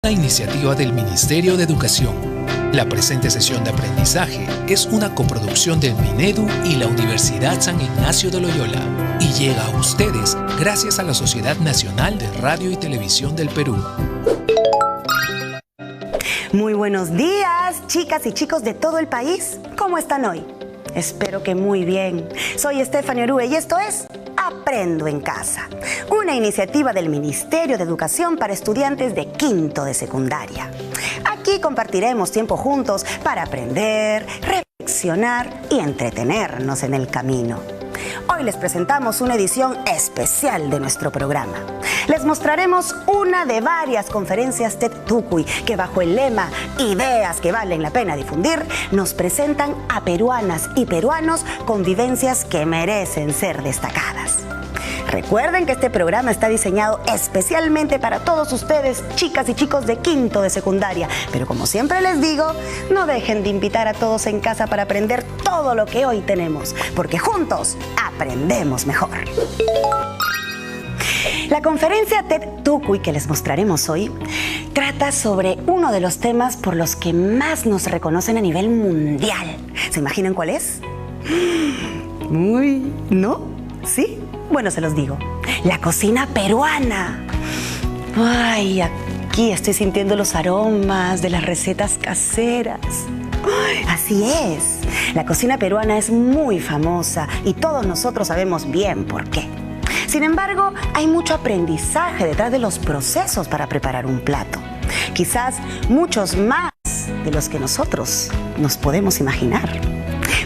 Una iniciativa del Ministerio de Educación. La presente sesión de aprendizaje es una coproducción del Minedu y la Universidad San Ignacio de Loyola y llega a ustedes gracias a la Sociedad Nacional de Radio y Televisión del Perú. Muy buenos días, chicas y chicos de todo el país. ¿Cómo están hoy? Espero que muy bien. Soy Stephanie Orue y esto es Aprendo en Casa, una iniciativa del Ministerio de Educación para estudiantes de quinto de secundaria. Aquí compartiremos tiempo juntos para aprender, reflexionar y entretenernos en el camino. Hoy les presentamos una edición especial de nuestro programa. Les mostraremos una de varias conferencias TED Tucuy que bajo el lema Ideas que valen la pena difundir, nos presentan a peruanas y peruanos con vivencias que merecen ser destacadas. Recuerden que este programa está diseñado especialmente para todos ustedes, chicas y chicos de quinto de secundaria. Pero como siempre les digo, no dejen de invitar a todos en casa para aprender todo lo que hoy tenemos, porque juntos aprendemos mejor. La conferencia TED Tucuy que les mostraremos hoy trata sobre uno de los temas por los que más nos reconocen a nivel mundial. ¿Se imaginan cuál es? ¿No? ¿Sí? Bueno, se los digo. La cocina peruana. Ay, aquí estoy sintiendo los aromas de las recetas caseras. Ay, así es. La cocina peruana es muy famosa y todos nosotros sabemos bien por qué. Sin embargo, hay mucho aprendizaje detrás de los procesos para preparar un plato. Quizás muchos más de los que nosotros nos podemos imaginar.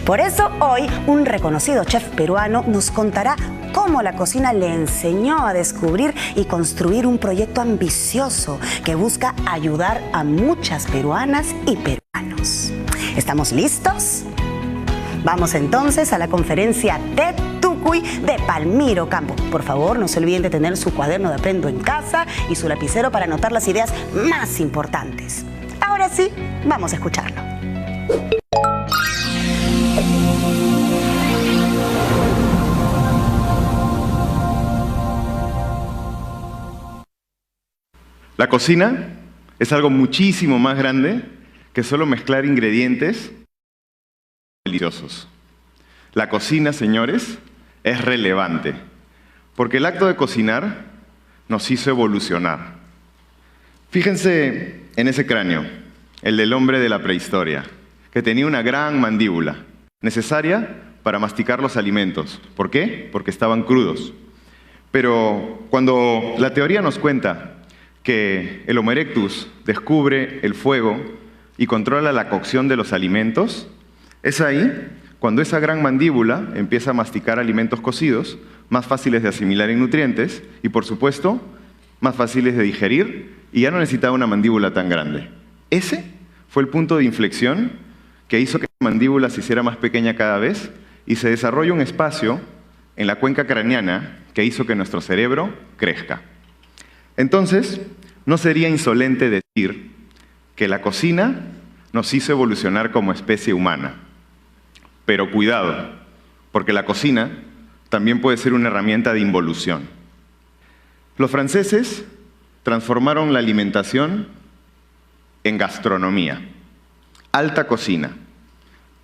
Por eso hoy un reconocido chef peruano nos contará cómo la cocina le enseñó a descubrir y construir un proyecto ambicioso que busca ayudar a muchas peruanas y peruanos. ¿Estamos listos? Vamos entonces a la conferencia TED Tucuy de Palmiro Campo. Por favor, no se olviden de tener su cuaderno de Aprendo en Casa y su lapicero para anotar las ideas más importantes. Ahora sí, vamos a escucharlo. La cocina es algo muchísimo más grande que solo mezclar ingredientes deliciosos. La cocina, señores, es relevante, porque el acto de cocinar nos hizo evolucionar. Fíjense en ese cráneo, el del hombre de la prehistoria, que tenía una gran mandíbula, necesaria para masticar los alimentos. ¿Por qué? Porque estaban crudos. Pero cuando la teoría nos cuenta que el Homo erectus descubre el fuego y controla la cocción de los alimentos, es ahí cuando esa gran mandíbula empieza a masticar alimentos cocidos, más fáciles de asimilar en nutrientes y, por supuesto, más fáciles de digerir, y ya no necesitaba una mandíbula tan grande. Ese fue el punto de inflexión que hizo que la mandíbula se hiciera más pequeña cada vez y se desarrolla un espacio en la cuenca craneana que hizo que nuestro cerebro crezca. Entonces, no sería insolente decir que la cocina nos hizo evolucionar como especie humana. Pero cuidado, porque la cocina también puede ser una herramienta de involución. Los franceses transformaron la alimentación en gastronomía, alta cocina,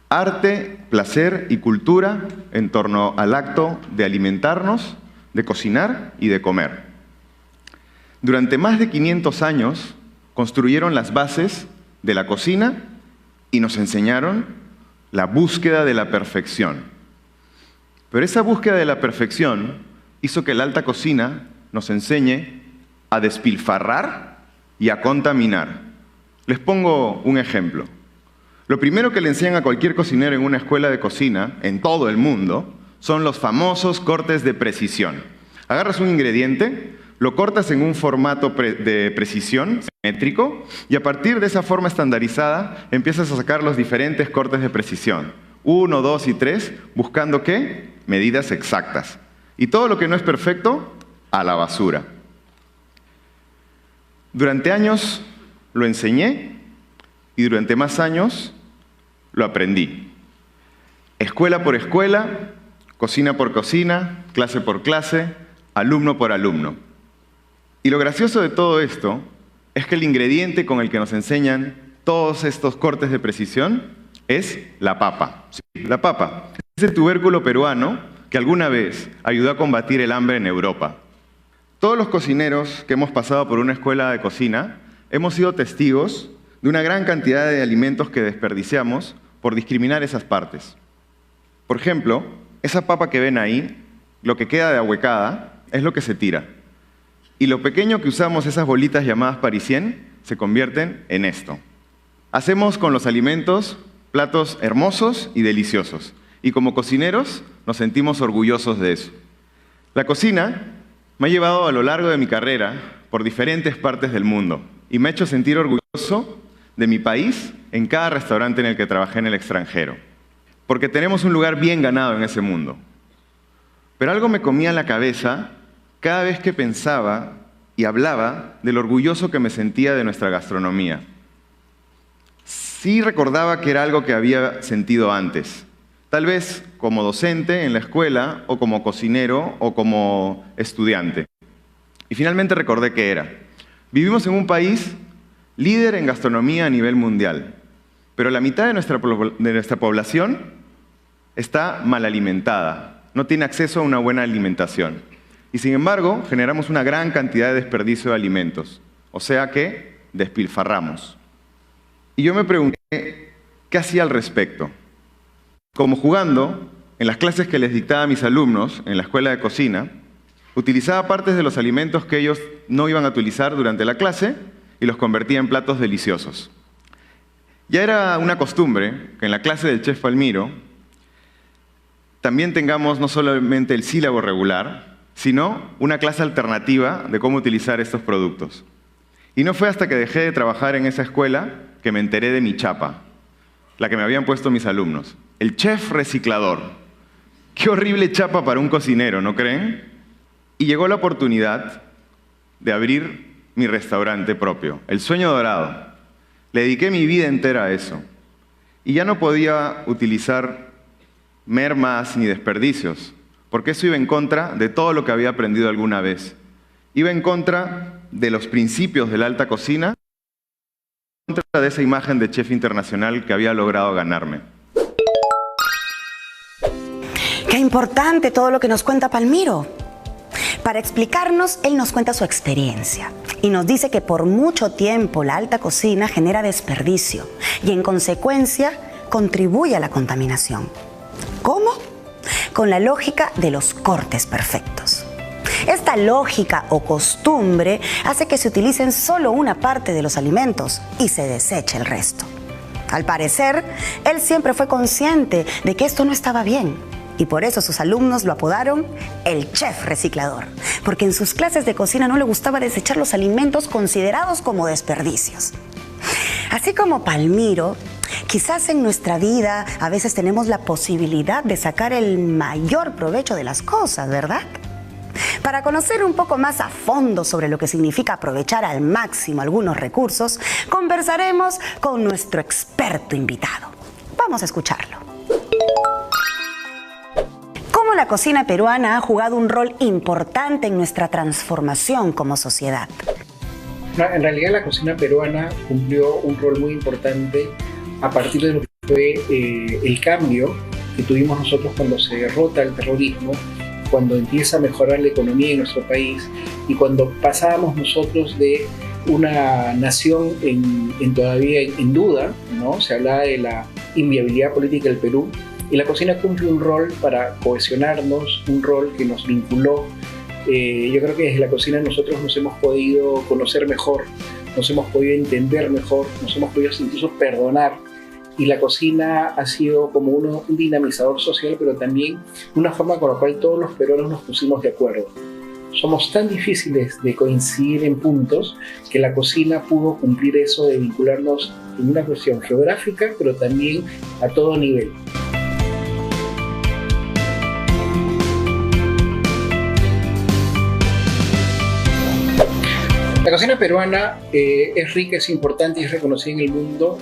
arte, placer y cultura en torno al acto de alimentarnos, de cocinar y de comer. Durante más de 500 años construyeron las bases de la cocina y nos enseñaron la búsqueda de la perfección. Pero esa búsqueda de la perfección hizo que la alta cocina nos enseñe a despilfarrar y a contaminar. Les pongo un ejemplo. Lo primero que le enseñan a cualquier cocinero en una escuela de cocina, en todo el mundo, son los famosos cortes de precisión. Agarras un ingrediente, lo cortas en un formato de precisión, métrico, y a partir de esa forma estandarizada empiezas a sacar los diferentes cortes de precisión. 1, 2 y 3, buscando ¿qué? Medidas exactas. Y todo lo que no es perfecto, a la basura. Durante años lo enseñé y durante más años lo aprendí. Escuela por escuela, cocina por cocina, clase por clase, alumno por alumno. Y lo gracioso de todo esto es que el ingrediente con el que nos enseñan todos estos cortes de precisión es la papa. Sí, la papa es el tubérculo peruano que alguna vez ayudó a combatir el hambre en Europa. Todos los cocineros que hemos pasado por una escuela de cocina hemos sido testigos de una gran cantidad de alimentos que desperdiciamos por discriminar esas partes. Por ejemplo, esa papa que ven ahí, lo que queda de ahuecada es lo que se tira. Y lo pequeño que usamos, esas bolitas llamadas parisien, se convierten en esto. Hacemos con los alimentos platos hermosos y deliciosos. Y como cocineros nos sentimos orgullosos de eso. La cocina me ha llevado a lo largo de mi carrera por diferentes partes del mundo y me ha hecho sentir orgulloso de mi país en cada restaurante en el que trabajé en el extranjero. Porque tenemos un lugar bien ganado en ese mundo. Pero algo me comía en la cabeza cada vez que pensaba y hablaba del orgulloso que me sentía de nuestra gastronomía. Sí recordaba que era algo que había sentido antes, tal vez como docente en la escuela, o como cocinero, o como estudiante. Y finalmente recordé que era. Vivimos en un país líder en gastronomía a nivel mundial, pero la mitad de nuestra población está mal alimentada. No tiene acceso a una buena alimentación. Y sin embargo, generamos una gran cantidad de desperdicio de alimentos. O sea que despilfarramos. Y yo me pregunté, ¿qué hacía al respecto? Como jugando, en las clases que les dictaba a mis alumnos en la escuela de cocina, utilizaba partes de los alimentos que ellos no iban a utilizar durante la clase y los convertía en platos deliciosos. Ya era una costumbre que en la clase del chef Palmiro también tengamos no solamente el sílabo regular, sino una clase alternativa de cómo utilizar estos productos. Y no fue hasta que dejé de trabajar en esa escuela que me enteré de mi chapa, la que me habían puesto mis alumnos. El chef reciclador. Qué horrible chapa para un cocinero, ¿no creen? Y llegó la oportunidad de abrir mi restaurante propio, El Sueño Dorado. Le dediqué mi vida entera a eso. Y ya no podía utilizar mermas ni desperdicios, porque eso iba en contra de todo lo que había aprendido alguna vez. Iba en contra de los principios de la alta cocina, en contra de esa imagen de chef internacional que había logrado ganarme. Qué importante todo lo que nos cuenta Palmiro. Para explicarnos, él nos cuenta su experiencia y nos dice que por mucho tiempo la alta cocina genera desperdicio y en consecuencia contribuye a la contaminación. ¿Cómo? Con la lógica de los cortes perfectos. Esta lógica o costumbre hace que se utilicen solo una parte de los alimentos y se deseche el resto. Al parecer, él siempre fue consciente de que esto no estaba bien y por eso sus alumnos lo apodaron el chef reciclador, porque en sus clases de cocina no le gustaba desechar los alimentos considerados como desperdicios. Así como Palmiro, quizás en nuestra vida a veces tenemos la posibilidad de sacar el mayor provecho de las cosas, ¿verdad? Para conocer un poco más a fondo sobre lo que significa aprovechar al máximo algunos recursos, conversaremos con nuestro experto invitado. Vamos a escucharlo. ¿Cómo la cocina peruana ha jugado un rol importante en nuestra transformación como sociedad? En realidad la cocina peruana cumplió un rol muy importante a partir de lo que fue el cambio que tuvimos nosotros cuando se derrota el terrorismo, cuando empieza a mejorar la economía en nuestro país y cuando pasábamos nosotros de una nación todavía en duda, ¿no? Se hablaba de la inviabilidad política del Perú y la cocina cumple un rol para cohesionarnos, un rol que nos vinculó. Yo creo que desde la cocina nosotros nos hemos podido conocer mejor, nos hemos podido entender mejor, nos hemos podido incluso perdonar. Y la cocina ha sido como un dinamizador social, pero también una forma con la cual todos los peruanos nos pusimos de acuerdo. Somos tan difíciles de coincidir en puntos que la cocina pudo cumplir eso de vincularnos en una cuestión geográfica, pero también a todo nivel. La cocina peruana es rica, es importante y es reconocida en el mundo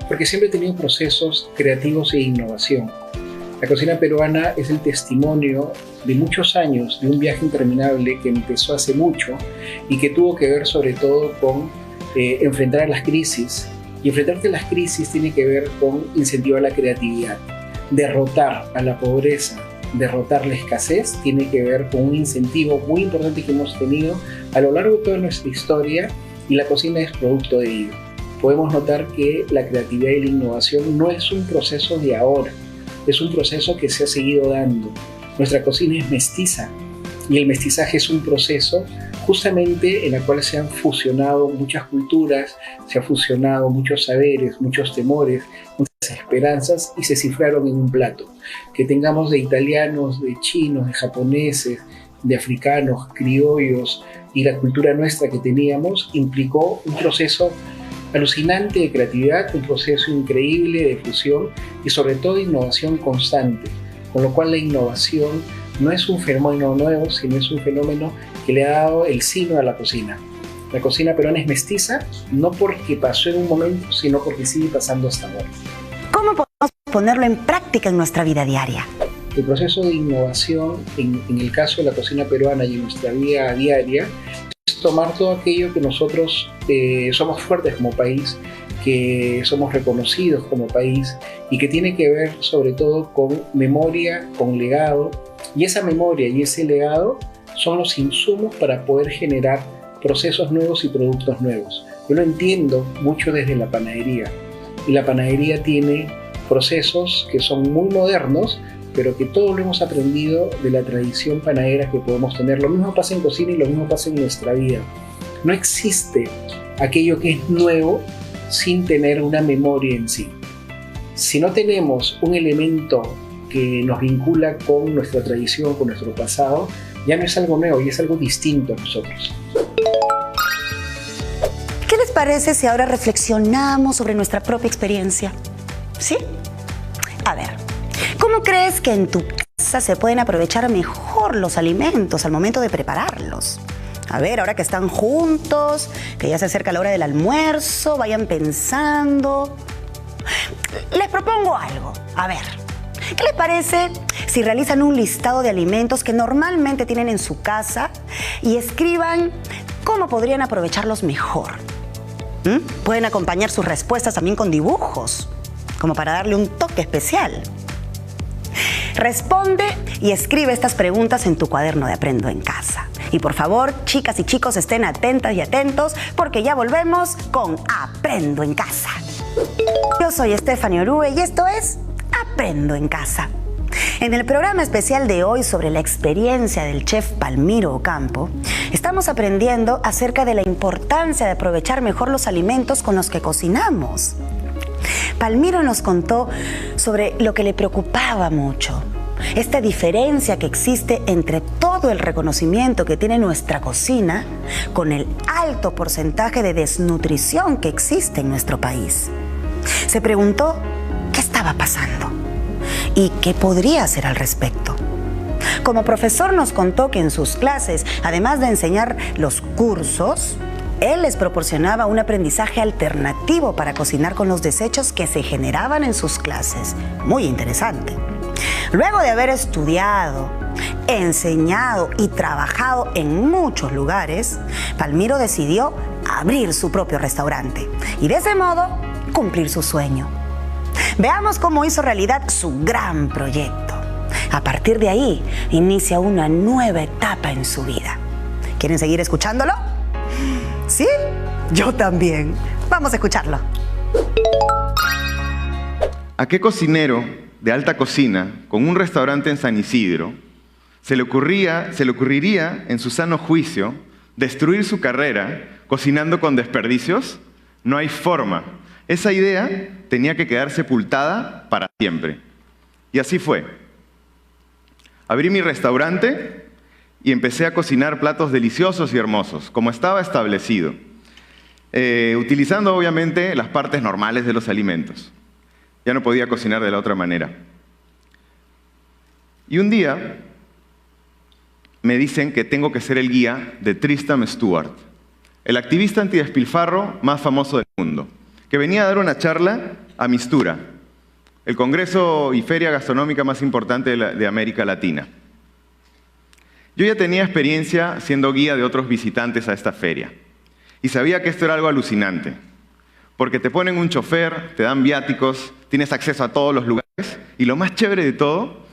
porque siempre ha tenido procesos creativos e innovación. La cocina peruana es el testimonio de muchos años de un viaje interminable que empezó hace mucho y que tuvo que ver sobre todo con enfrentar a las crisis. Y enfrentarte a las crisis tiene que ver con incentivar la creatividad. Derrotar a la pobreza, derrotar la escasez, tiene que ver con un incentivo muy importante que hemos tenido a lo largo de toda nuestra historia, y la cocina es producto de ello. Podemos notar que la creatividad y la innovación no es un proceso de ahora, es un proceso que se ha seguido dando. Nuestra cocina es mestiza, y el mestizaje es un proceso justamente en el cual se han fusionado muchas culturas, se han fusionado muchos saberes, muchos temores, muchas esperanzas, y se cifraron en un plato. Que tengamos de italianos, de chinos, de japoneses, de africanos, criollos, y la cultura nuestra que teníamos implicó un proceso alucinante de creatividad, un proceso increíble de fusión y sobre todo de innovación constante, con lo cual la innovación no es un fenómeno nuevo, sino es un fenómeno que le ha dado el signo a la cocina. La cocina peruana es mestiza, no porque pasó en un momento, sino porque sigue pasando hasta ahora. ¿Cómo podemos ponerlo en práctica en nuestra vida diaria? El proceso de innovación, en el caso de la cocina peruana y en nuestra vida diaria, es tomar todo aquello que nosotros somos fuertes como país, que somos reconocidos como país y que tiene que ver sobre todo con memoria, con legado, y esa memoria y ese legado son los insumos para poder generar procesos nuevos y productos nuevos. Yo lo entiendo mucho desde la panadería, y la panadería tiene procesos que son muy modernos, pero que todo lo hemos aprendido de la tradición panadera que podemos tener. Lo mismo pasa en cocina y lo mismo pasa en nuestra vida. No existe aquello que es nuevo sin tener una memoria en sí. Si no tenemos un elemento que nos vincula con nuestra tradición, con nuestro pasado, ya no es algo nuevo y es algo distinto a nosotros. ¿Qué les parece si ahora reflexionamos sobre nuestra propia experiencia? ¿Sí? A ver, ¿cómo crees que en tu casa se pueden aprovechar mejor los alimentos al momento de prepararlos? A ver, ahora que están juntos, que ya se acerca la hora del almuerzo, vayan pensando. Les propongo algo. A ver, ¿qué les parece si realizan un listado de alimentos que normalmente tienen en su casa y escriban cómo podrían aprovecharlos mejor? Pueden acompañar sus respuestas también con dibujos, como para darle un toque especial. Responde y escribe estas preguntas en tu cuaderno de Aprendo en Casa. Y por favor, chicas y chicos, estén atentas y atentos porque ya volvemos con Aprendo en Casa. Yo soy Stephanie Orue y esto es Aprendo en Casa. En el programa especial de hoy sobre la experiencia del chef Palmiro Ocampo, estamos aprendiendo acerca de la importancia de aprovechar mejor los alimentos con los que cocinamos. Palmiro nos contó sobre lo que le preocupaba mucho, esta diferencia que existe entre todo el reconocimiento que tiene nuestra cocina con el alto porcentaje de desnutrición que existe en nuestro país. Se preguntó qué estaba pasando y qué podría hacer al respecto. Como profesor nos contó que en sus clases, además de enseñar los cursos, él les proporcionaba un aprendizaje alternativo para cocinar con los desechos que se generaban en sus clases. Muy interesante. Luego de haber estudiado, enseñado y trabajado en muchos lugares, Palmiro decidió abrir su propio restaurante y de ese modo cumplir su sueño. Veamos cómo hizo realidad su gran proyecto. A partir de ahí, inicia una nueva etapa en su vida. ¿Quieren seguir escuchándolo? ¿Sí? Yo también. Vamos a escucharlo. ¿A qué cocinero de alta cocina, con un restaurante en San Isidro, se le ocurriría, en su sano juicio, destruir su carrera cocinando con desperdicios? No hay forma. Esa idea tenía que quedar sepultada para siempre. Y así fue. Abrí mi restaurante y empecé a cocinar platos deliciosos y hermosos, como estaba establecido, utilizando obviamente las partes normales de los alimentos. Ya no podía cocinar de la otra manera. Y un día me dicen que tengo que ser el guía de Tristram Stuart, el activista antidespilfarro más famoso del mundo, que venía a dar una charla a Mistura, el congreso y feria gastronómica más importante de América Latina. Yo ya tenía experiencia siendo guía de otros visitantes a esta feria. Y sabía que esto era algo alucinante, porque te ponen un chofer, te dan viáticos, tienes acceso a todos los lugares, y lo más chévere de todo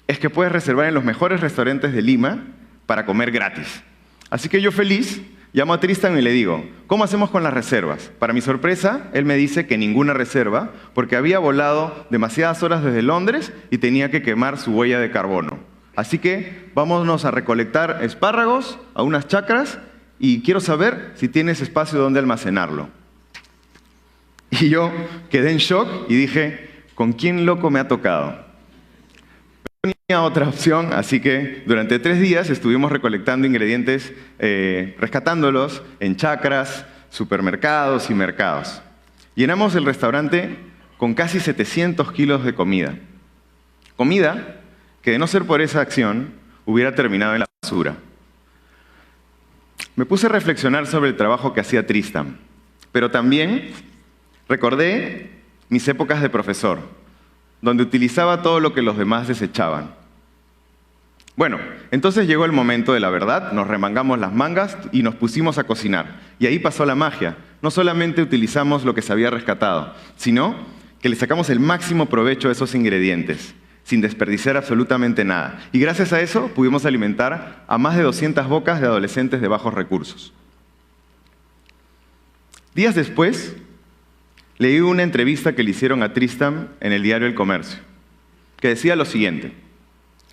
es que puedes reservar en los mejores restaurantes de Lima para comer gratis. Así que yo feliz llamo a Tristan y le digo, ¿cómo hacemos con las reservas? Para mi sorpresa, él me dice que ninguna reserva, porque había volado demasiadas horas desde Londres y tenía que quemar su huella de carbono. Así que vámonos a recolectar espárragos a unas chacras y quiero saber si tienes espacio donde almacenarlo. Y yo quedé en shock y dije, ¿con quién loco me ha tocado? No tenía otra opción, así que durante 3 días estuvimos recolectando ingredientes, rescatándolos en chacras, supermercados y mercados. Llenamos el restaurante con casi 700 kilos de comida. Comida que, de no ser por esa acción, hubiera terminado en la basura. Me puse a reflexionar sobre el trabajo que hacía Tristan, pero también recordé mis épocas de profesor, donde utilizaba todo lo que los demás desechaban. Bueno, entonces llegó el momento de la verdad, nos remangamos las mangas y nos pusimos a cocinar. Y ahí pasó la magia. No solamente utilizamos lo que se había rescatado, sino que le sacamos el máximo provecho a esos ingredientes, sin desperdiciar absolutamente nada. Y gracias a eso pudimos alimentar a más de 200 bocas de adolescentes de bajos recursos. Días después, leí una entrevista que le hicieron a Tristan en el diario El Comercio, que decía lo siguiente: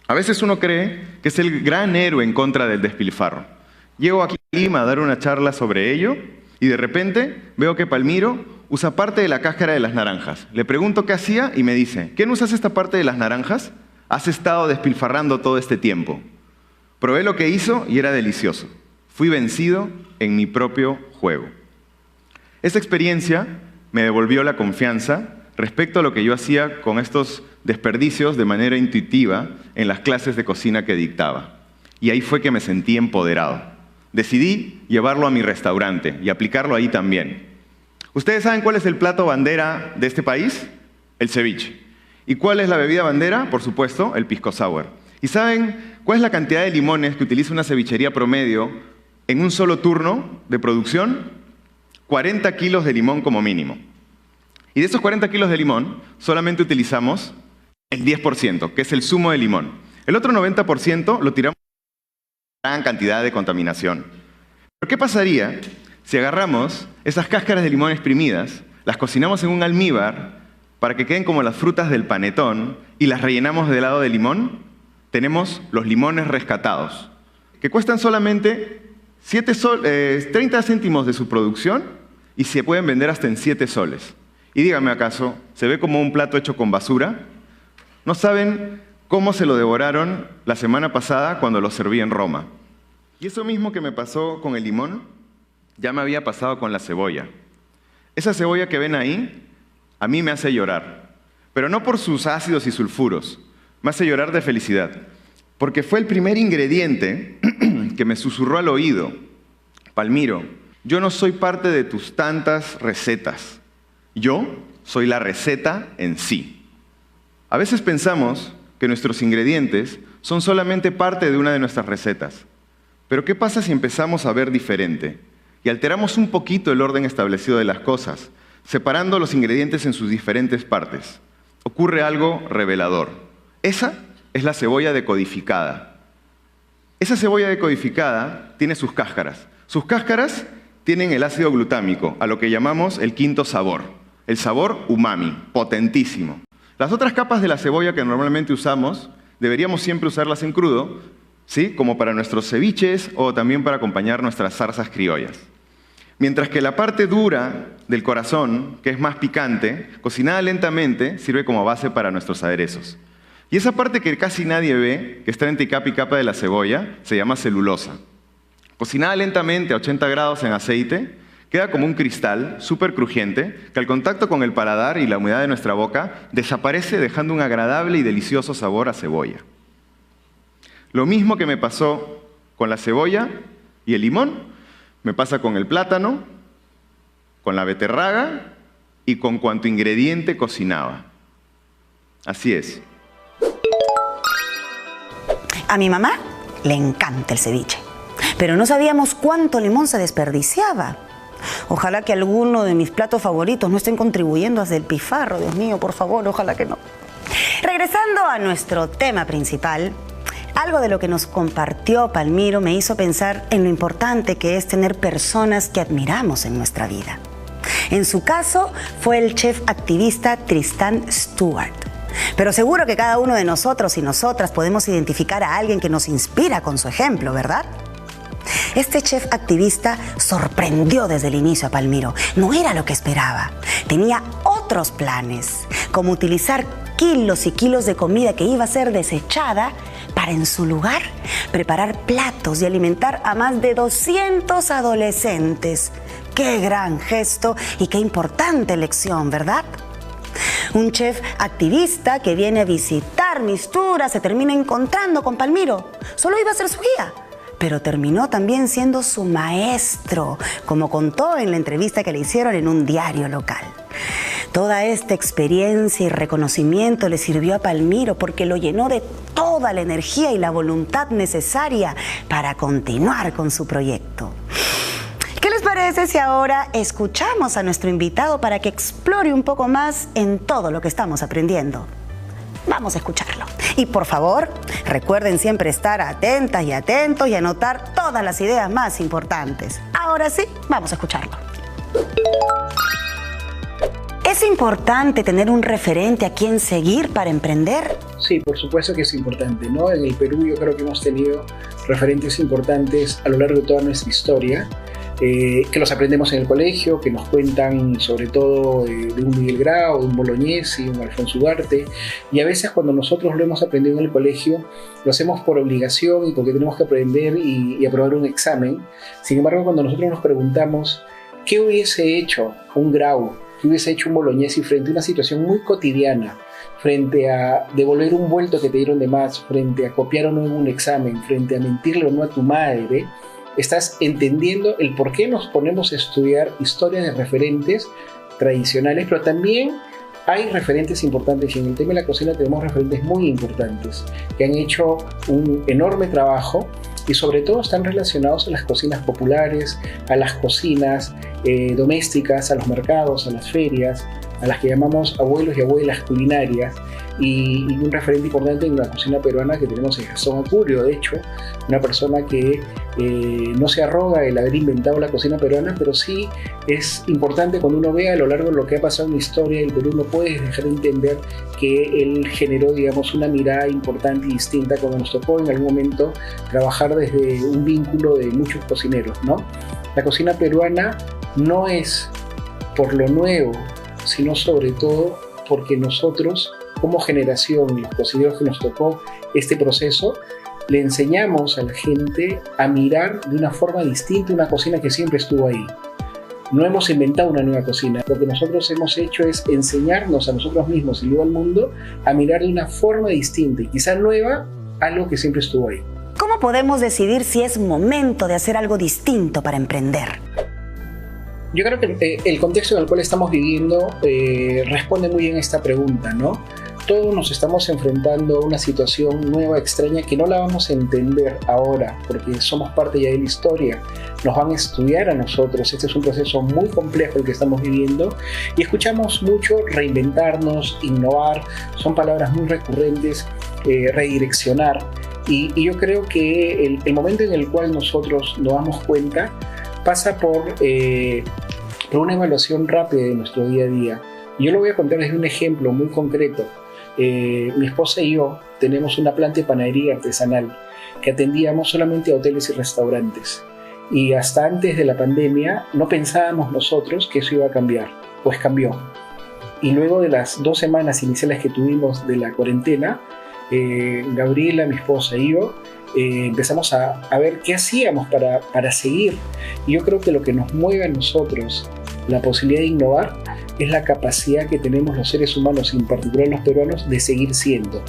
a veces uno cree que es el gran héroe en contra del despilfarro. Llego aquí a Lima a dar una charla sobre ello y de repente veo que Palmiro usa parte de la cáscara de las naranjas. Le pregunto qué hacía y me dice, ¿qué no usas esta parte de las naranjas? Has estado despilfarrando todo este tiempo. Probé lo que hizo y era delicioso. Fui vencido en mi propio juego. Esta experiencia me devolvió la confianza respecto a lo que yo hacía con estos desperdicios de manera intuitiva en las clases de cocina que dictaba. Y ahí fue que me sentí empoderado. Decidí llevarlo a mi restaurante y aplicarlo ahí también. ¿Ustedes saben cuál es el plato bandera de este país? El ceviche. ¿Y cuál es la bebida bandera? Por supuesto, el pisco sour. ¿Y saben cuál es la cantidad de limones que utiliza una cevichería promedio en un solo turno de producción? 40 kilos de limón como mínimo. Y de esos 40 kilos de limón, solamente utilizamos el 10%, que es el zumo de limón. El otro 90% lo tiramos en gran cantidad de contaminación. ¿Pero qué pasaría si agarramos esas cáscaras de limón exprimidas, las cocinamos en un almíbar para que queden como las frutas del panetón y las rellenamos de helado de limón? Tenemos los limones rescatados, que cuestan solamente 30 céntimos de su producción y se pueden vender hasta en 7 soles. Y díganme acaso, ¿se ve como un plato hecho con basura? ¿No saben cómo se lo devoraron la semana pasada cuando lo serví en Roma? Y eso mismo que me pasó con el limón, ya me había pasado con la cebolla. Esa cebolla que ven ahí, a mí me hace llorar. Pero no por sus ácidos y sulfuros, me hace llorar de felicidad. Porque fue el primer ingrediente que me susurró al oído: Palmiro, yo no soy parte de tus tantas recetas. Yo soy la receta en sí. A veces pensamos que nuestros ingredientes son solamente parte de una de nuestras recetas. Pero ¿qué pasa si empezamos a ver diferente y alteramos un poquito el orden establecido de las cosas, separando los ingredientes en sus diferentes partes? Ocurre algo revelador. Esa es la cebolla decodificada. Esa cebolla decodificada tiene sus cáscaras. Sus cáscaras tienen el ácido glutámico, a lo que llamamos el quinto sabor. El sabor umami, potentísimo. Las otras capas de la cebolla que normalmente usamos, deberíamos siempre usarlas en crudo, ¿sí? Como para nuestros ceviches o también para acompañar nuestras zarzas criollas. Mientras que la parte dura del corazón, que es más picante, cocinada lentamente, sirve como base para nuestros aderezos. Y esa parte que casi nadie ve, que está entre capa y capa de la cebolla, se llama celulosa. Cocinada lentamente a 80 grados en aceite, queda como un cristal súper crujiente que al contacto con el paladar y la humedad de nuestra boca desaparece dejando un agradable y delicioso sabor a cebolla. Lo mismo que me pasó con la cebolla y el limón, me pasa con el plátano, con la beterraga y con cuanto ingrediente cocinaba. Así es. A mi mamá le encanta el ceviche, pero no sabíamos cuánto limón se desperdiciaba. Ojalá que alguno de mis platos favoritos no estén contribuyendo a el pifarro, Dios mío, por favor, ojalá que no. Regresando a nuestro tema principal, algo de lo que nos compartió Palmiro me hizo pensar en lo importante que es tener personas que admiramos en nuestra vida. En su caso, fue el chef activista Tristan Stewart. Pero seguro que cada uno de nosotros y nosotras podemos identificar a alguien que nos inspira con su ejemplo, ¿verdad? Este chef activista sorprendió desde el inicio a Palmiro. No era lo que esperaba. Tenía otros planes, como utilizar kilos y kilos de comida que iba a ser desechada para, en su lugar, preparar platos y alimentar a más de 200 adolescentes. ¡Qué gran gesto y qué importante lección!, ¿verdad? Un chef activista que viene a visitar Mistura se termina encontrando con Palmiro. Solo iba a ser su guía, pero terminó también siendo su maestro, como contó en la entrevista que le hicieron en un diario local. Toda esta experiencia y reconocimiento le sirvió a Palmiro porque lo llenó de toda la energía y la voluntad necesaria para continuar con su proyecto. ¿Qué les parece si ahora escuchamos a nuestro invitado para que explore un poco más en todo lo que estamos aprendiendo? Vamos a escucharlo. Y por favor, recuerden siempre estar atentas y atentos y anotar todas las ideas más importantes. Ahora sí, vamos a escucharlo. ¿Es importante tener un referente a quien seguir para emprender? Sí, por supuesto que es importante, ¿no? En el Perú yo creo que hemos tenido referentes importantes a lo largo de toda nuestra historia, que los aprendemos en el colegio, que nos cuentan sobre todo de un Miguel Grau, de un Bolognesi, un Alfonso Ugarte, y a veces cuando nosotros lo hemos aprendido en el colegio, lo hacemos por obligación y porque tenemos que aprender y aprobar un examen. Sin embargo, cuando nosotros nos preguntamos ¿qué hubiese hecho un Grau, qué hubiese hecho un Bolognesi frente a una situación muy cotidiana, frente a devolver un vuelto que te dieron de más, frente a copiar o no en un examen, frente a mentirle o no a tu madre, estás entendiendo el por qué nos ponemos a estudiar historias de referentes tradicionales, pero también hay referentes importantes y en el tema de la cocina tenemos referentes muy importantes que han hecho un enorme trabajo y sobre todo están relacionados a las cocinas populares, a las cocinas domésticas, a los mercados, a las ferias, a las que llamamos abuelos y abuelas culinarias, y un referente importante en la cocina peruana que tenemos es Gastón Acurio, de hecho, una persona que no se arroga el haber inventado la cocina peruana, pero sí es importante cuando uno ve a lo largo de lo que ha pasado en la historia del Perú, no puedes dejar de entender que él generó, digamos, una mirada importante y distinta cuando nos tocó en algún momento trabajar desde un vínculo de muchos cocineros, ¿no? La cocina peruana no es por lo nuevo, sino sobre todo porque nosotros, como generación, los cocineros que nos tocó este proceso, le enseñamos a la gente a mirar de una forma distinta una cocina que siempre estuvo ahí. No hemos inventado una nueva cocina, lo que nosotros hemos hecho es enseñarnos a nosotros mismos y luego al mundo a mirar de una forma distinta y quizá nueva algo que siempre estuvo ahí. ¿Cómo podemos decidir si es momento de hacer algo distinto para emprender? Yo creo que el contexto en el cual estamos viviendo responde muy bien a esta pregunta, ¿no? Todos nos estamos enfrentando a una situación nueva, extraña, que no la vamos a entender ahora, porque somos parte ya de la historia. Nos van a estudiar a nosotros. Este es un proceso muy complejo el que estamos viviendo. Y escuchamos mucho reinventarnos, innovar. Son palabras muy recurrentes, redireccionar. Y yo creo que el momento en el cual nosotros nos damos cuenta pasa por una evaluación rápida de nuestro día a día. Yo lo voy a contar desde un ejemplo muy concreto. Mi esposa y yo tenemos una planta de panadería artesanal que atendíamos solamente a hoteles y restaurantes. Y hasta antes de la pandemia no pensábamos nosotros que eso iba a cambiar. Pues cambió. Y luego de las 2 semanas iniciales que tuvimos de la cuarentena, Gabriela, mi esposa y yo, empezamos a ver qué hacíamos para seguir. Y yo creo que lo que nos mueve a nosotros la posibilidad de innovar es la capacidad que tenemos los seres humanos, y en particular los peruanos, de seguir siendo.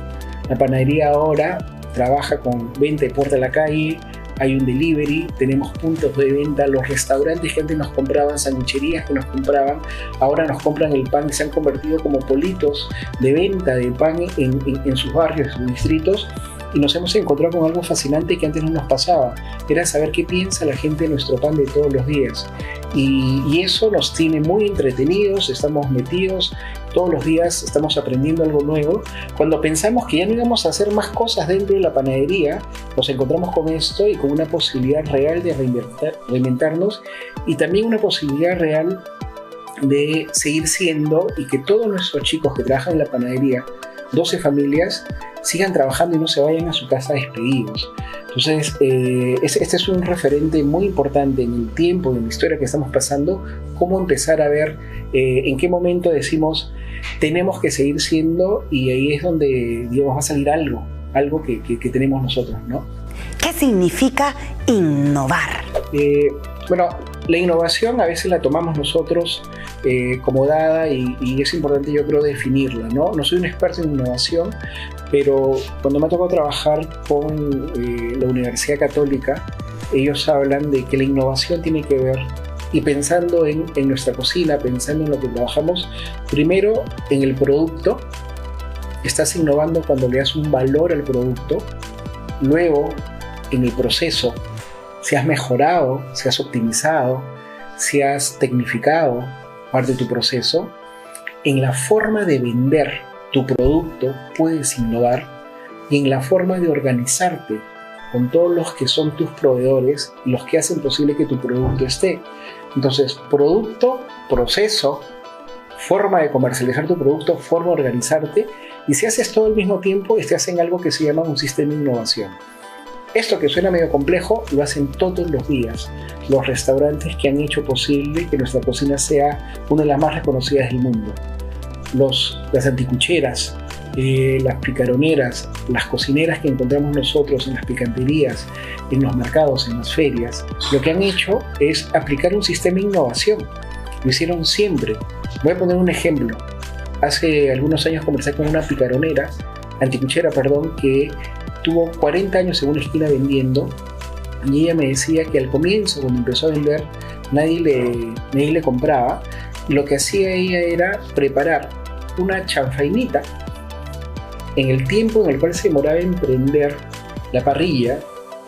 La panadería ahora trabaja con venta de puerta a la calle, hay un delivery, tenemos puntos de venta, los restaurantes que antes nos compraban, sangucherías que nos compraban, ahora nos compran el pan y se han convertido como politos de venta de pan en sus barrios, en sus distritos. Y nos hemos encontrado con algo fascinante que antes no nos pasaba, era saber qué piensa la gente de nuestro pan de todos los días. y eso nos tiene muy entretenidos, estamos metidos, todos los días estamos aprendiendo algo nuevo. Cuando pensamos que ya no íbamos a hacer más cosas dentro de la panadería, nos encontramos con esto y con una posibilidad real de reinventarnos y también una posibilidad real de seguir siendo y que todos nuestros chicos que trabajan en la panadería, 12 familias, sigan trabajando y no se vayan a su casa despedidos. Entonces, este es un referente muy importante en el tiempo, en la historia que estamos pasando, cómo empezar a ver en qué momento decimos tenemos que seguir siendo, y ahí es donde, digamos, va a salir algo que tenemos nosotros, ¿no? ¿Qué significa innovar? Bueno, la innovación a veces la tomamos nosotros como dada y es importante, yo creo, definirla, ¿no? No soy un experto en innovación, pero cuando me ha tocado trabajar con la Universidad Católica, ellos hablan de que la innovación tiene que ver, y pensando en nuestra cocina, pensando en lo que trabajamos, primero en el producto, estás innovando cuando le das un valor al producto, luego en el proceso, si has mejorado, si has optimizado, si has tecnificado parte de tu proceso, en la forma de vender tu producto puedes innovar, y en la forma de organizarte con todos los que son tus proveedores, los que hacen posible que tu producto esté. Entonces, producto, proceso, forma de comercializar tu producto, forma de organizarte, y si haces todo al mismo tiempo, estás en algo que se llama un sistema de innovación. Esto que suena medio complejo, lo hacen todos los días los restaurantes que han hecho posible que nuestra cocina sea una de las más reconocidas del mundo. Las anticucheras, las picaroneras, las cocineras que encontramos nosotros en las picanterías, en los mercados, en las ferias, lo que han hecho es aplicar un sistema de innovación. Lo hicieron siempre. Voy a poner un ejemplo. Hace algunos años conversé con una anticuchera, que tuvo 40 años en una esquina vendiendo, y ella me decía que al comienzo, cuando empezó a vender, nadie le compraba, y lo que hacía ella era preparar una chanfainita en el tiempo en el cual se demoraba en prender la parrilla,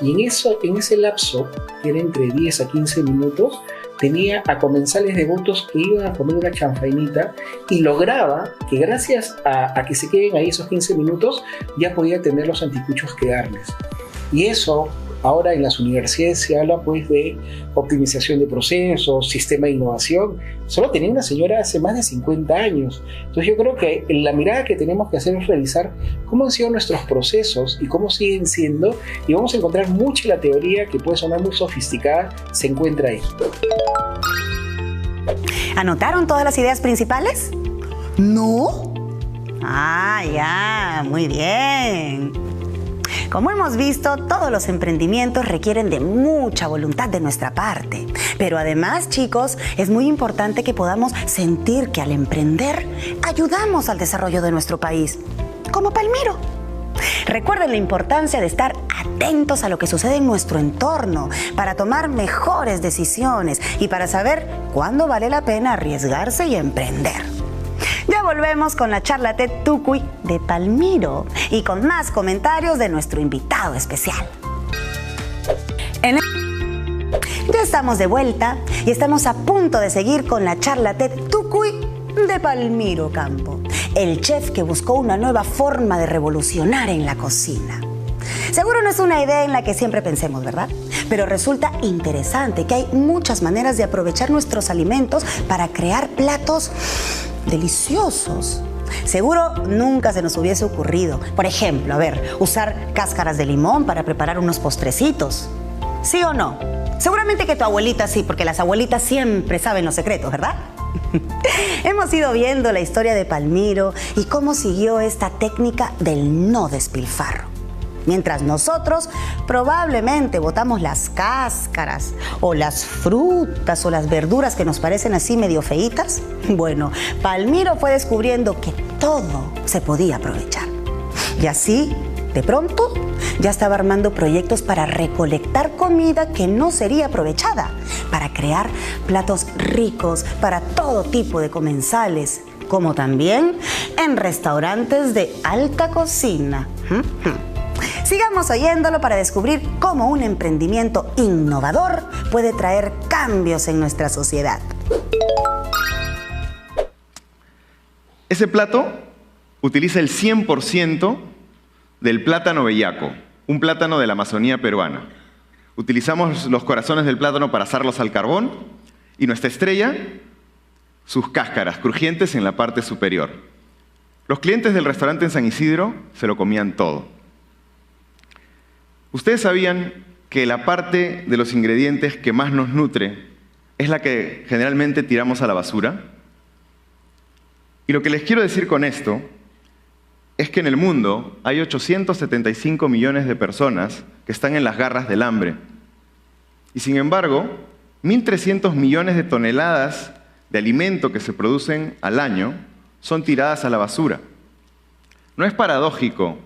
y en ese lapso, que era entre 10 a 15 minutos, tenía a comensales devotos que iban a comer una chanfainita, y lograba que gracias a que se queden ahí esos 15 minutos, ya podía tener los anticuchos que darles. Y eso, ahora en las universidades se habla pues de optimización de procesos, sistema de innovación. Solo tenía una señora hace más de 50 años. Entonces yo creo que la mirada que tenemos que hacer es revisar cómo han sido nuestros procesos y cómo siguen siendo, y vamos a encontrar mucho la teoría, que puede sonar muy sofisticada, se encuentra ahí. ¿Anotaron todas las ideas principales? ¿No? Ah, ya, muy bien. Como hemos visto, todos los emprendimientos requieren de mucha voluntad de nuestra parte. Pero además, chicos, es muy importante que podamos sentir que al emprender ayudamos al desarrollo de nuestro país, como Palmiro. Recuerden la importancia de estar atentos a lo que sucede en nuestro entorno para tomar mejores decisiones y para saber cuándo vale la pena arriesgarse y emprender. Ya volvemos con la charla TED Tucuy de Palmiro y con más comentarios de nuestro invitado especial. Ya estamos de vuelta y estamos a punto de seguir con la charla TED Tucuy de Palmiro Campo, el chef que buscó una nueva forma de revolucionar en la cocina. Seguro no es una idea en la que siempre pensemos, ¿verdad? Pero resulta interesante que hay muchas maneras de aprovechar nuestros alimentos para crear platos deliciosos. Seguro nunca se nos hubiese ocurrido, por ejemplo, usar cáscaras de limón para preparar unos postrecitos. ¿Sí o no? Seguramente que tu abuelita sí, porque las abuelitas siempre saben los secretos, ¿verdad? Hemos ido viendo la historia de Palmiro y cómo siguió esta técnica del no despilfarro. Mientras nosotros probablemente botamos las cáscaras o las frutas o las verduras que nos parecen así medio feitas, bueno, Palmiro fue descubriendo que todo se podía aprovechar. Y así, de pronto, ya estaba armando proyectos para recolectar comida que no sería aprovechada, para crear platos ricos para todo tipo de comensales, como también en restaurantes de alta cocina. Sigamos oyéndolo para descubrir cómo un emprendimiento innovador puede traer cambios en nuestra sociedad. Ese plato utiliza el 100% del plátano bellaco, un plátano de la Amazonía peruana. Utilizamos los corazones del plátano para asarlos al carbón y nuestra estrella, sus cáscaras crujientes en la parte superior. Los clientes del restaurante en San Isidro se lo comían todo. ¿Ustedes sabían que la parte de los ingredientes que más nos nutre es la que generalmente tiramos a la basura? Y lo que les quiero decir con esto es que en el mundo hay 875 millones de personas que están en las garras del hambre. Y sin embargo, 1.300 millones de toneladas de alimento que se producen al año son tiradas a la basura. ¿No es paradójico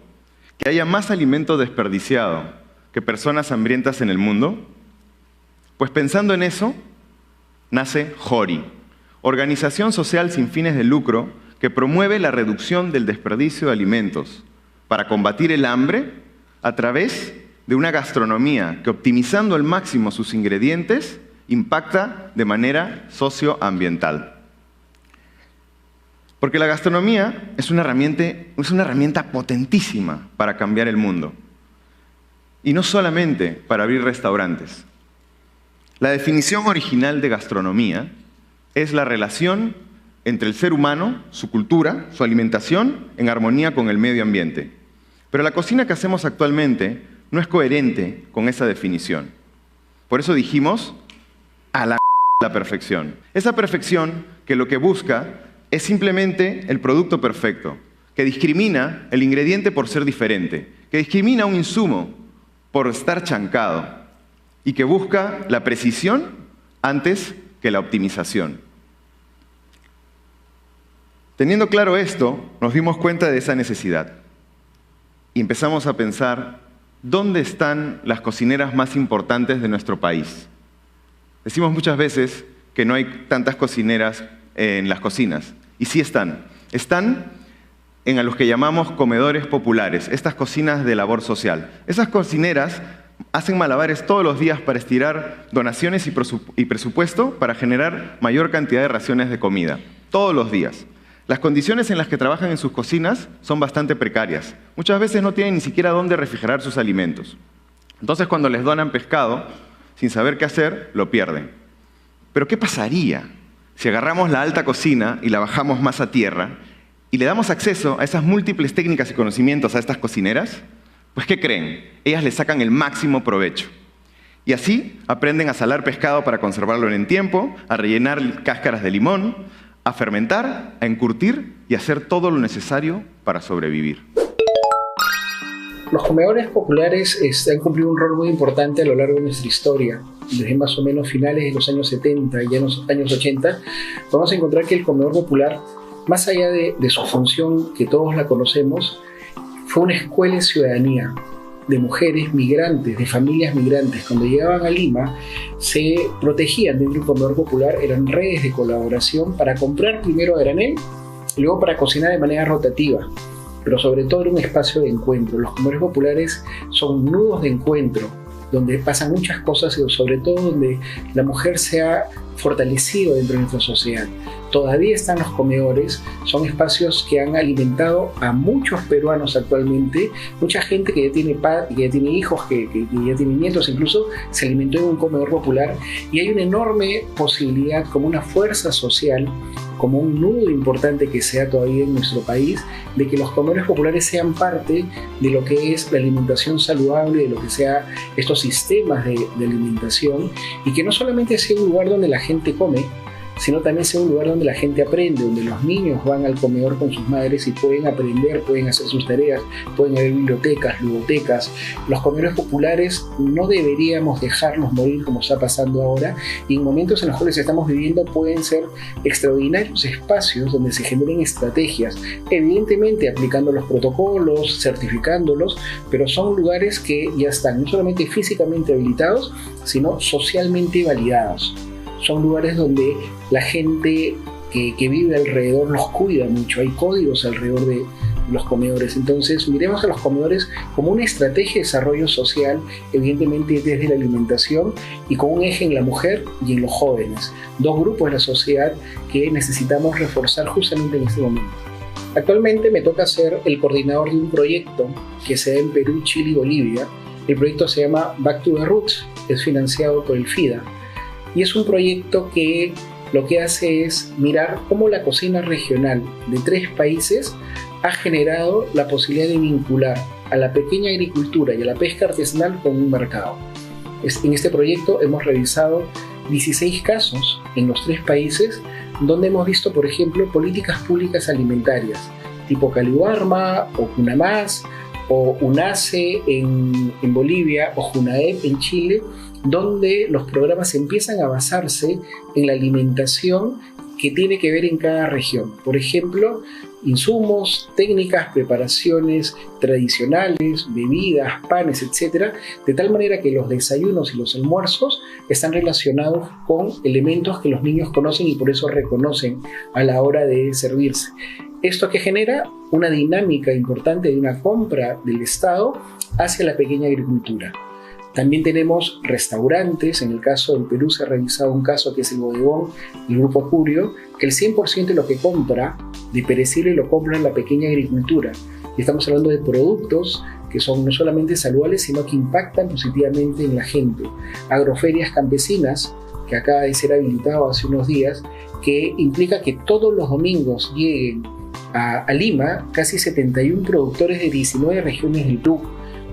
que haya más alimento desperdiciado que personas hambrientas en el mundo? Pues pensando en eso, nace JORI, organización social sin fines de lucro que promueve la reducción del desperdicio de alimentos para combatir el hambre a través de una gastronomía que, optimizando al máximo sus ingredientes, impacta de manera socioambiental. Porque la gastronomía es una herramienta potentísima para cambiar el mundo. Y no solamente para abrir restaurantes. La definición original de gastronomía es la relación entre el ser humano, su cultura, su alimentación, en armonía con el medio ambiente. Pero la cocina que hacemos actualmente no es coherente con esa definición. Por eso dijimos a la perfección. Esa perfección que lo que busca es simplemente el producto perfecto, que discrimina el ingrediente por ser diferente, que discrimina un insumo por estar chancado y que busca la precisión antes que la optimización. Teniendo claro esto, nos dimos cuenta de esa necesidad y empezamos a pensar ¿dónde están las cocineras más importantes de nuestro país? Decimos muchas veces que no hay tantas cocineras en las cocinas. Y sí están. Están en los que llamamos comedores populares, estas cocinas de labor social. Esas cocineras hacen malabares todos los días para estirar donaciones y presupuesto para generar mayor cantidad de raciones de comida. Todos los días. Las condiciones en las que trabajan en sus cocinas son bastante precarias. Muchas veces no tienen ni siquiera dónde refrigerar sus alimentos. Entonces, cuando les donan pescado, sin saber qué hacer, lo pierden. Pero ¿qué pasaría si agarramos la alta cocina y la bajamos más a tierra y le damos acceso a esas múltiples técnicas y conocimientos a estas cocineras? Pues, ¿qué creen? Ellas le sacan el máximo provecho. Y así aprenden a salar pescado para conservarlo en el tiempo, a rellenar cáscaras de limón, a fermentar, a encurtir y a hacer todo lo necesario para sobrevivir. Los comedores populares han cumplido un rol muy importante a lo largo de nuestra historia. Desde más o menos finales de los años 70 y ya en los años 80, vamos a encontrar que el comedor popular, más allá de su función que todos la conocemos, fue una escuela de ciudadanía de mujeres migrantes, de familias migrantes. Cuando llegaban a Lima, se protegían dentro de un comedor popular, eran redes de colaboración para comprar primero a granel y luego para cocinar de manera rotativa. Pero sobre todo era un espacio de encuentro. Los comedores populares son nudos de encuentro, donde pasan muchas cosas y sobre todo donde la mujer se ha fortalecido dentro de nuestra sociedad. Todavía están los comedores, son espacios que han alimentado a muchos peruanos actualmente, mucha gente que ya tiene que ya tiene hijos, que ya tiene nietos, incluso se alimentó en un comedor popular, y hay una enorme posibilidad, como una fuerza social, como un nudo importante que sea todavía en nuestro país, de que los comedores populares sean parte de lo que es la alimentación saludable, de lo que sea estos sistemas de alimentación, y que no solamente sea un lugar donde la gente come, sino también sea un lugar donde la gente aprende, donde los niños van al comedor con sus madres y pueden aprender, pueden hacer sus tareas, pueden haber bibliotecas, ludotecas. Los comedores populares no deberíamos dejarlos morir como está pasando ahora, y en momentos en los cuales estamos viviendo pueden ser extraordinarios espacios donde se generen estrategias, evidentemente aplicando los protocolos, certificándolos, pero son lugares que ya están no solamente físicamente habilitados, sino socialmente validados. Son lugares donde la gente que vive alrededor los cuida mucho. Hay códigos alrededor de los comedores. Entonces, miremos a los comedores como una estrategia de desarrollo social, evidentemente desde la alimentación y con un eje en la mujer y en los jóvenes, dos grupos de la sociedad que necesitamos reforzar justamente en este momento. Actualmente me toca ser el coordinador de un proyecto que se da en Perú, Chile y Bolivia. El proyecto se llama Back to the Roots, es financiado por el FIDA y es un proyecto que lo que hace es mirar cómo la cocina regional de 3 países ha generado la posibilidad de vincular a la pequeña agricultura y a la pesca artesanal con un mercado. En este proyecto hemos revisado 16 casos en los 3 países donde hemos visto, por ejemplo, políticas públicas alimentarias tipo Caliwarma o Cunamás o UNACE en Bolivia o JUNAEP en Chile, donde los programas empiezan a basarse en la alimentación que tiene que ver en cada región. Por ejemplo, insumos, técnicas, preparaciones tradicionales, bebidas, panes, etc. De tal manera que los desayunos y los almuerzos están relacionados con elementos que los niños conocen y por eso reconocen a la hora de servirse. Esto que genera una dinámica importante de una compra del Estado hacia la pequeña agricultura. También tenemos restaurantes, en el caso del Perú se ha revisado un caso que es el bodegón, el Grupo Curio, que el 100% de lo que compra de perecible lo compra en la pequeña agricultura. Y estamos hablando de productos que son no solamente saludables, sino que impactan positivamente en la gente. Agroferias campesinas, que acaba de ser habilitado hace unos días, que implica que todos los domingos lleguen a Lima casi 71 productores de 19 regiones del Perú.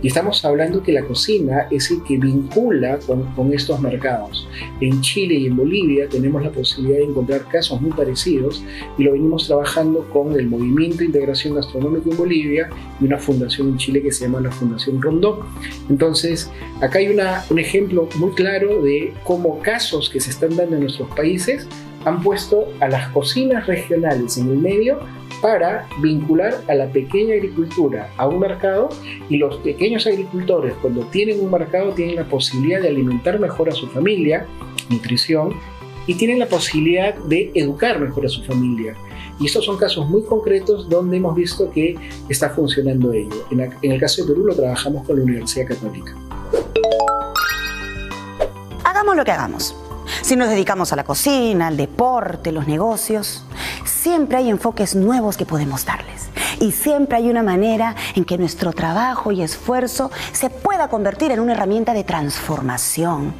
Y estamos hablando que la cocina es el que vincula con estos mercados. En Chile y en Bolivia tenemos la posibilidad de encontrar casos muy parecidos y lo venimos trabajando con el Movimiento de Integración Gastronómica en Bolivia y una fundación en Chile que se llama la Fundación Rondó. Entonces, acá hay un ejemplo muy claro de cómo casos que se están dando en nuestros países han puesto a las cocinas regionales en el medio para vincular a la pequeña agricultura a un mercado, y los pequeños agricultores, cuando tienen un mercado, tienen la posibilidad de alimentar mejor a su familia, nutrición, y tienen la posibilidad de educar mejor a su familia. Y estos son casos muy concretos donde hemos visto que está funcionando ello. En el caso de Perú lo trabajamos con la Universidad Católica. Hagamos lo que hagamos. Si nos dedicamos a la cocina, al deporte, los negocios, siempre hay enfoques nuevos que podemos darles. Y siempre hay una manera en que nuestro trabajo y esfuerzo se pueda convertir en una herramienta de transformación.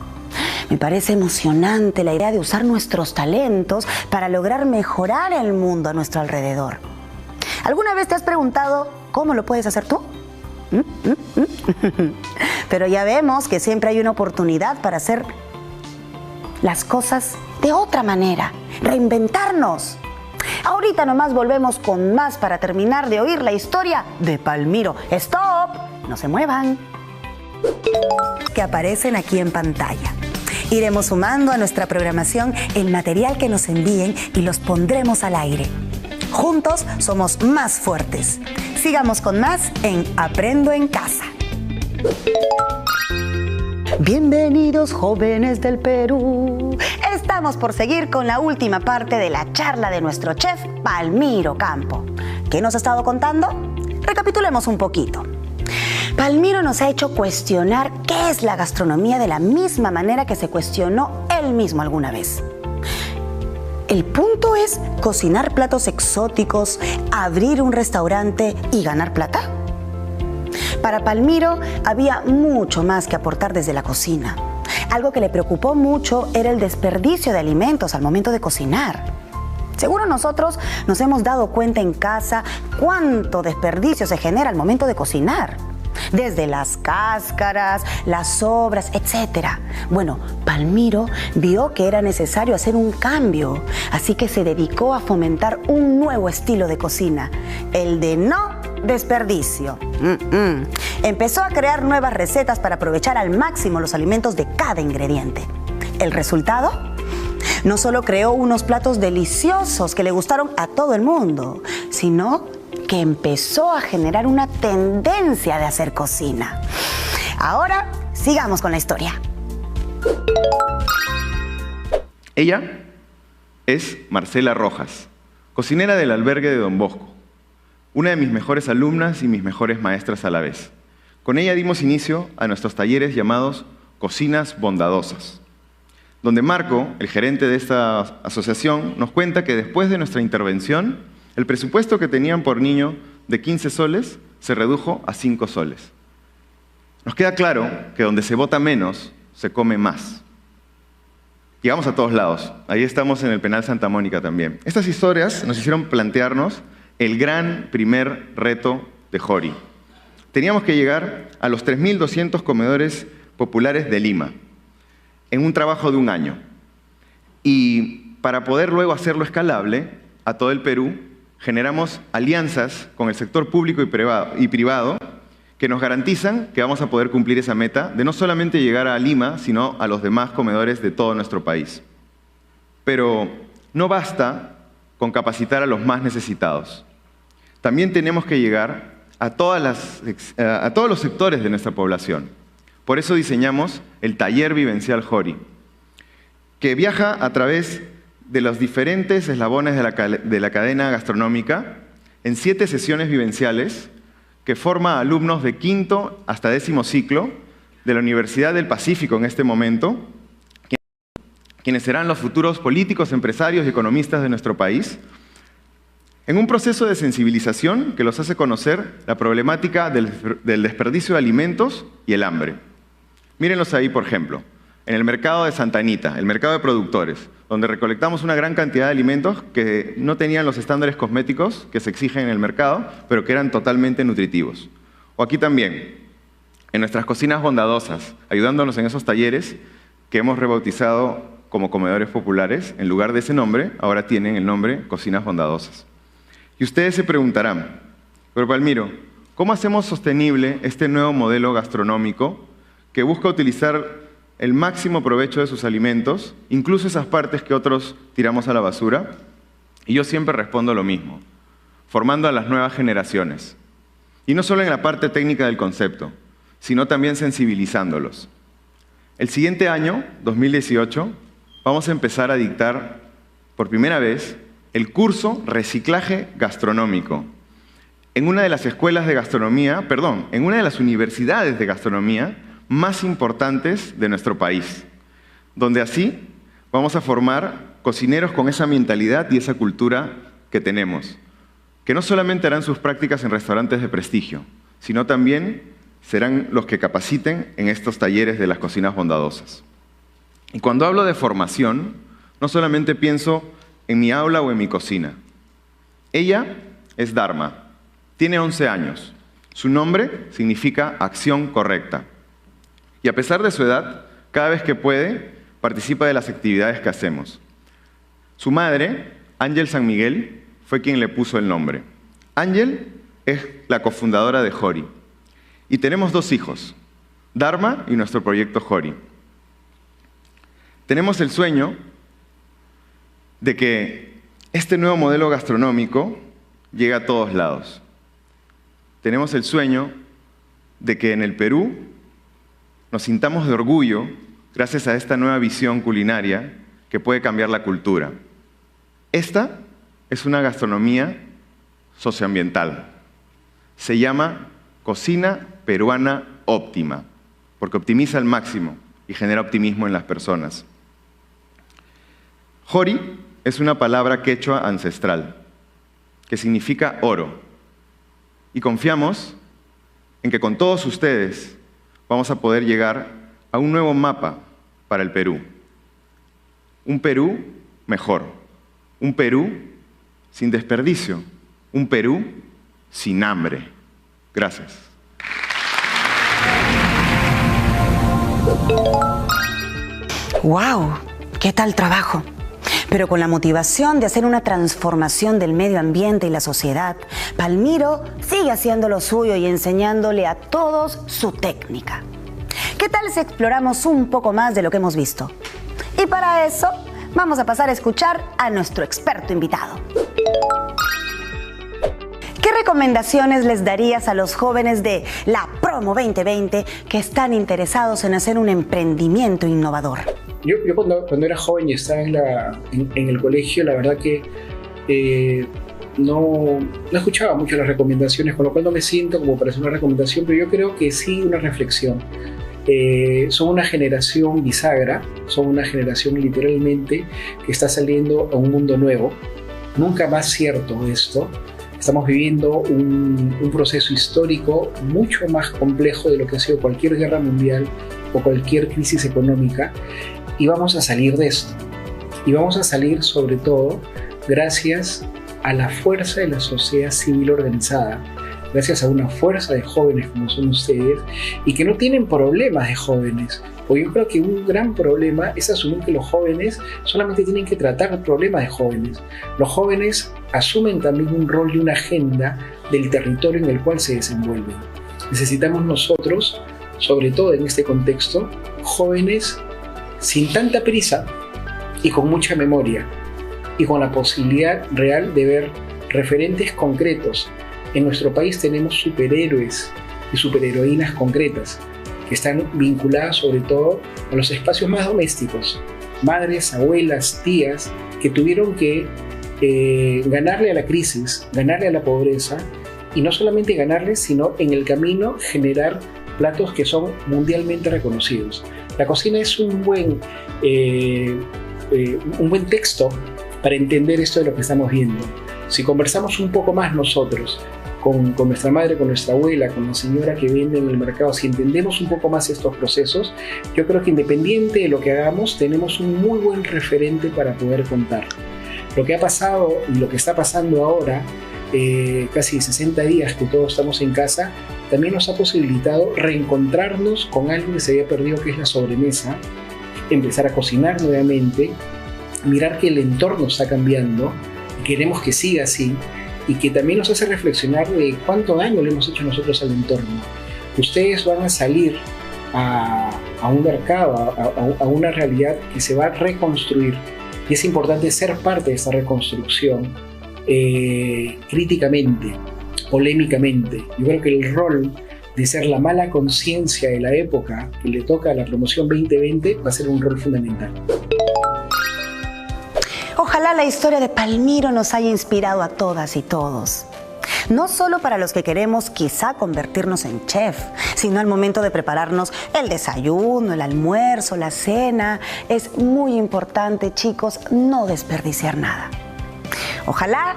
Me parece emocionante la idea de usar nuestros talentos para lograr mejorar el mundo a nuestro alrededor. ¿Alguna vez te has preguntado cómo lo puedes hacer tú? Pero ya vemos que siempre hay una oportunidad para hacer las cosas de otra manera, reinventarnos. Ahorita nomás volvemos con más para terminar de oír la historia de Palmiro. ¡Stop! No se muevan. Que aparecen aquí en pantalla. Iremos sumando a nuestra programación el material que nos envíen y los pondremos al aire. Juntos somos más fuertes. Sigamos con más en Aprendo en Casa. Bienvenidos, jóvenes del Perú. Estamos por seguir con la última parte de la charla de nuestro chef Palmiro Campo. ¿Qué nos ha estado contando? Recapitulemos un poquito. Palmiro nos ha hecho cuestionar qué es la gastronomía de la misma manera que se cuestionó él mismo alguna vez. El punto es cocinar platos exóticos, abrir un restaurante y ganar plata. Para Palmiro había mucho más que aportar desde la cocina. Algo que le preocupó mucho era el desperdicio de alimentos al momento de cocinar. Seguro nosotros nos hemos dado cuenta en casa cuánto desperdicio se genera al momento de cocinar. Desde las cáscaras, las sobras, etc. Bueno, Palmiro vio que era necesario hacer un cambio, así que se dedicó a fomentar un nuevo estilo de cocina, el de no desperdicio. Empezó a crear nuevas recetas para aprovechar al máximo los alimentos de cada ingrediente. ¿El resultado? No solo creó unos platos deliciosos que le gustaron a todo el mundo, sino que empezó a generar una tendencia de hacer cocina. Ahora, sigamos con la historia. Ella es Marcela Rojas, cocinera del albergue de Don Bosco, una de mis mejores alumnas y mis mejores maestras a la vez. Con ella dimos inicio a nuestros talleres llamados Cocinas Bondadosas, donde Marco, el gerente de esta asociación, nos cuenta que después de nuestra intervención, el presupuesto que tenían por niño de 15 soles se redujo a 5 soles. Nos queda claro que donde se vota menos, se come más. Llegamos a todos lados. Ahí estamos en el Penal Santa Mónica también. Estas historias nos hicieron plantearnos el gran primer reto de Jori. Teníamos que llegar a los 3.200 comedores populares de Lima en un trabajo de un año. Y para poder luego hacerlo escalable a todo el Perú, generamos alianzas con el sector público y privado que nos garantizan que vamos a poder cumplir esa meta de no solamente llegar a Lima, sino a los demás comedores de todo nuestro país. Pero no basta con capacitar a los más necesitados. También tenemos que llegar a todos los sectores de nuestra población. Por eso diseñamos el Taller Vivencial Jori, que viaja a través de los diferentes eslabones de la cadena gastronómica en 7 sesiones vivenciales que forma a alumnos de 5º hasta 10º ciclo de la Universidad del Pacífico en este momento, quienes serán los futuros políticos, empresarios y economistas de nuestro país, en un proceso de sensibilización que los hace conocer la problemática del desperdicio de alimentos y el hambre. Mírenlos ahí, por ejemplo, en el mercado de Santa Anita, el mercado de productores, donde recolectamos una gran cantidad de alimentos que no tenían los estándares cosméticos que se exigen en el mercado, pero que eran totalmente nutritivos. O aquí también, en nuestras cocinas bondadosas, ayudándonos en esos talleres que hemos rebautizado como comedores populares. En lugar de ese nombre, ahora tienen el nombre Cocinas Bondadosas. Y ustedes se preguntarán, pero Palmiro, ¿cómo hacemos sostenible este nuevo modelo gastronómico que busca utilizar el máximo provecho de sus alimentos, incluso esas partes que otros tiramos a la basura? Y yo siempre respondo lo mismo, formando a las nuevas generaciones. Y no solo en la parte técnica del concepto, sino también sensibilizándolos. El siguiente año, 2018, vamos a empezar a dictar por primera vez el curso Reciclaje Gastronómico en una de las escuelas de gastronomía, en una de las universidades de gastronomía más importantes de nuestro país, donde así vamos a formar cocineros con esa mentalidad y esa cultura que tenemos, que no solamente harán sus prácticas en restaurantes de prestigio, sino también serán los que capaciten en estos talleres de las cocinas bondadosas. Y cuando hablo de formación, no solamente pienso en mi aula o en mi cocina. Ella es Dharma, tiene 11 años. Su nombre significa acción correcta. Y a pesar de su edad, cada vez que puede, participa de las actividades que hacemos. Su madre, Ángel San Miguel, fue quien le puso el nombre. Ángel es la cofundadora de Jori. Y tenemos 2 hijos, Dharma y nuestro proyecto Jori. Tenemos el sueño de que este nuevo modelo gastronómico llegue a todos lados. Tenemos el sueño de que en el Perú nos sintamos de orgullo gracias a esta nueva visión culinaria que puede cambiar la cultura. Esta es una gastronomía socioambiental. Se llama Cocina Peruana Óptima, porque optimiza al máximo y genera optimismo en las personas. Jori es una palabra quechua ancestral que significa oro. Y confiamos en que con todos ustedes vamos a poder llegar a un nuevo mapa para el Perú. Un Perú mejor. Un Perú sin desperdicio. Un Perú sin hambre. Gracias. ¡Wow! ¿Qué tal trabajo? Pero con la motivación de hacer una transformación del medio ambiente y la sociedad, Palmiro sigue haciendo lo suyo y enseñándole a todos su técnica. ¿Qué tal si exploramos un poco más de lo que hemos visto? Y para eso, vamos a pasar a escuchar a nuestro experto invitado. ¿Qué recomendaciones les darías a los jóvenes de la Promo 2020 que están interesados en hacer un emprendimiento innovador? Yo cuando era joven y estaba en el colegio, la verdad que no escuchaba mucho las recomendaciones, con lo cual no me siento como para hacer una recomendación, pero yo creo que sí una reflexión. Son una generación bisagra, son una generación literalmente que está saliendo a un mundo nuevo. Nunca más cierto esto. Estamos viviendo un proceso histórico mucho más complejo de lo que ha sido cualquier guerra mundial o cualquier crisis económica, y vamos a salir de esto. Y vamos a salir sobre todo gracias a la fuerza de la sociedad civil organizada, gracias a una fuerza de jóvenes como son ustedes, y que no tienen problemas de jóvenes. Porque yo creo que un gran problema es asumir que los jóvenes solamente tienen que tratar problemas de jóvenes. Los jóvenes asumen también un rol y una agenda del territorio en el cual se desenvuelven. Necesitamos nosotros, sobre todo en este contexto, jóvenes sin tanta prisa y con mucha memoria, y con la posibilidad real de ver referentes concretos. En nuestro país tenemos superhéroes y superheroínas concretas que están vinculadas sobre todo a los espacios más domésticos, madres, abuelas, tías, que tuvieron que ganarle a la crisis, ganarle a la pobreza, y no solamente ganarle, sino en el camino generar platos que son mundialmente reconocidos. La cocina es un buen texto para entender esto de lo que estamos viendo. Si conversamos un poco más nosotros con nuestra madre, con nuestra abuela, con la señora que vende en el mercado, si entendemos un poco más estos procesos, yo creo que independiente de lo que hagamos, tenemos un muy buen referente para poder contar. Lo que ha pasado y lo que está pasando ahora, casi 60 días que todos estamos en casa, también nos ha posibilitado reencontrarnos con algo que se había perdido, que es la sobremesa, empezar a cocinar nuevamente, mirar que el entorno está cambiando y queremos que siga así, y que también nos hace reflexionar de cuánto daño le hemos hecho nosotros al entorno. Ustedes van a salir a un mercado, a una realidad que se va a reconstruir, y es importante ser parte de esta reconstrucción críticamente, polémicamente. Yo creo que el rol de ser la mala conciencia de la época que le toca a la promoción 2020 va a ser un rol fundamental. Ojalá la historia de Palmiro nos haya inspirado a todas y todos. No solo para los que queremos quizá convertirnos en chef, sino al momento de prepararnos el desayuno, el almuerzo, la cena. Es muy importante, chicos, no desperdiciar nada. Ojalá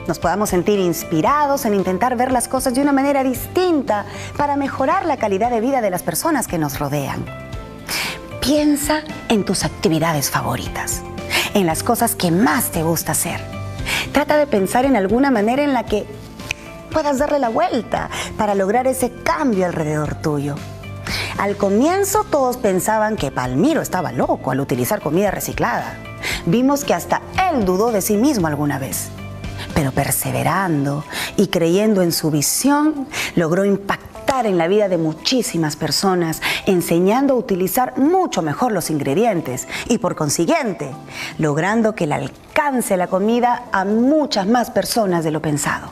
nos podamos sentir inspirados en intentar ver las cosas de una manera distinta para mejorar la calidad de vida de las personas que nos rodean. Piensa en tus actividades favoritas, en las cosas que más te gusta hacer. Trata de pensar en alguna manera en la que puedas darle la vuelta para lograr ese cambio alrededor tuyo. Al comienzo todos pensaban que Palmiro estaba loco al utilizar comida reciclada. Vimos que hasta él dudó de sí mismo alguna vez. Pero perseverando y creyendo en su visión, logró impactar en la vida de muchísimas personas, enseñando a utilizar mucho mejor los ingredientes y, por consiguiente, logrando que le alcance la comida a muchas más personas de lo pensado.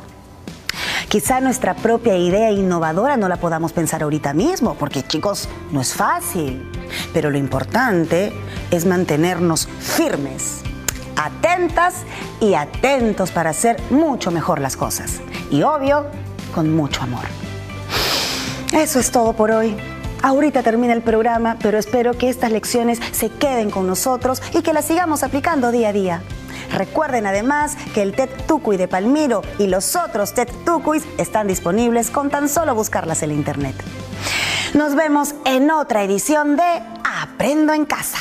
Quizá nuestra propia idea innovadora no la podamos pensar ahorita mismo, porque, chicos, no es fácil. Pero lo importante es mantenernos firmes, atentas y atentos para hacer mucho mejor las cosas. Y obvio, con mucho amor. Eso es todo por hoy. Ahorita termina el programa, pero espero que estas lecciones se queden con nosotros y que las sigamos aplicando día a día. Recuerden además que el TED Tucuy de Palmiro y los otros TED Tucuys están disponibles con tan solo buscarlas en internet. Nos vemos en otra edición de Aprendo en Casa.